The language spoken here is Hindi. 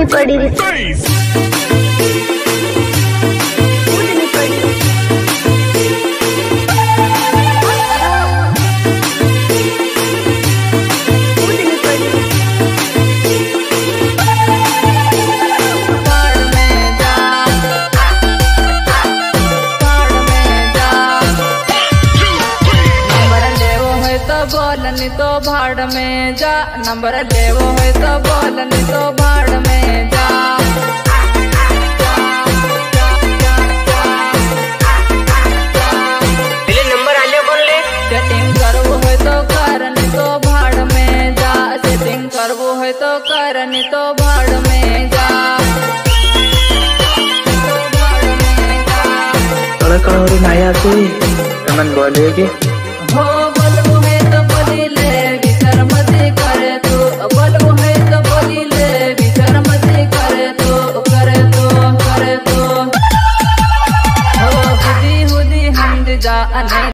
कूदनी पड़ी रे, कूदनी पड़ी। बोलनी तो भाड़ में जा, नंबर लेवो है तो बोलनी तो भाड़ में जा। नंबर आले बोल ले। सेटिंग करवो है तो करनी तो भाड़ में जा, सेटिंग करवो है तो करनी तो भाड़ में जा। कड़कड़ नाया से तमन बोले के हो बोलबो है तो बोली ले, विचार मत करे तू। बोलबो है तो बोली ले, विचार मत करे तू, करे तू, करे तू। हो हुदी हुदी हम जा।